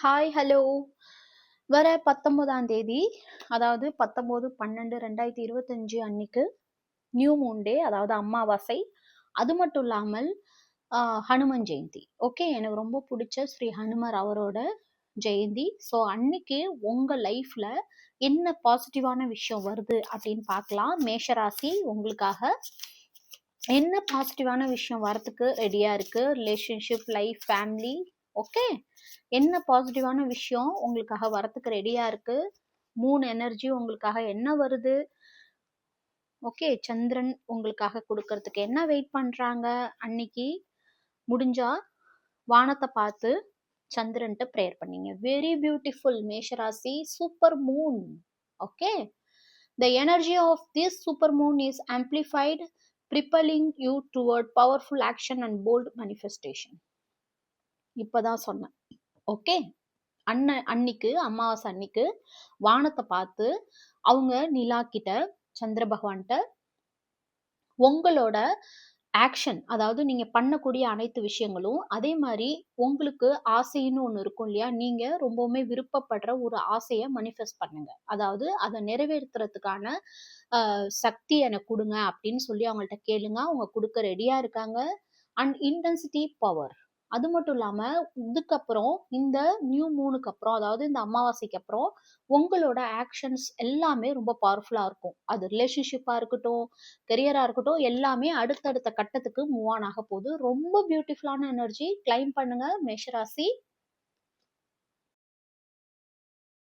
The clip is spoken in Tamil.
Hi, hello. வர 19ஆம் தேதி, அதாவது 19/12/2025 அன்னைக்கு நியூ மூன் டே, அதாவது அமாவாசை. அது மட்டும் இல்லாமல் ஹனுமன் ஜெயந்தி. ஓகே, எனக்கு ரொம்ப பிடிச்ச ஸ்ரீ ஹனுமர் அவரோட ஜெயந்தி. ஸோ அன்னைக்கு உங்க லைஃப்ல என்ன பாசிட்டிவான விஷயம் வருது அப்படின்னு பார்க்கலாம். மேஷராசி உங்களுக்காக என்ன பாசிட்டிவான விஷயம் வரத்துக்கு ரெடியா இருக்கு? Relationship, life, family. ஓகே, என்ன பாசிட்டிவான விஷயம் உங்களுக்காக வரத்துக்கு ரெடியா இருக்கு? மூன் எனர்ஜி உங்களுக்காக என்ன வருது? ஓகே, சந்திரன் உங்களுக்காக கொடுக்கறதுக்கு என்ன வெயிட் பண்றாங்க? அன்னைக்கு முடிஞ்சா வானத்தை பார்த்து சந்திரன்ட்ட ப்ரேயர் பண்ணீங்க. வெரி பியூட்டிஃபுல் மேஷராசி. Super Moon. Okay, the energy of this super moon is amplified, propelling you toward powerful action and bold manifestation. இப்பதான் சொன்னேன். ஓகே, அன்னைக்கு அமாவாசை அன்னைக்கு வானத்தை பார்த்து அவங்க நிலா கிட்ட, சந்திர பகவான்கிட்ட உங்களோட ஆக்ஷன், அதாவது நீங்க பண்ணக்கூடிய அனைத்து விஷயங்களும், அதே மாதிரி உங்களுக்கு ஆசைன்னு ஒண்ணு இருக்கும் இல்லையா? நீங்க ரொம்பவுமே விருப்பப்படுற ஒரு ஆசைய மனிஃபெஸ்ட் பண்ணுங்க. அதாவது அதை நிறைவேற்றுறதுக்கான சக்தி எனக்கு கொடுங்க அப்படின்னு சொல்லி அவங்கள்ட்ட கேளுங்க. அவங்க கொடுக்க ரெடியா இருக்காங்க. And intensity power. அது மட்டும் இல்லாம இதுக்கப்புறம் இந்த நியூ மூனுக்கு அப்புறம், அதாவது இந்த அமாவாசைக்கு அப்புறம் உங்களோட ஆக்ஷன்ஸ் எல்லாமே ரொம்ப பவர்ஃபுல்லா இருக்கும். அது ரிலேஷன்ஷிப்பா இருக்கட்டும், கெரியரா இருக்கட்டும், எல்லாமே அடுத்தடுத்த கட்டத்துக்கு மூவ் ஆன் ஆக போகுது. ரொம்ப பியூட்டிஃபுல்லான எனர்ஜி. கிளைம் பண்ணுங்க மேஷராசி.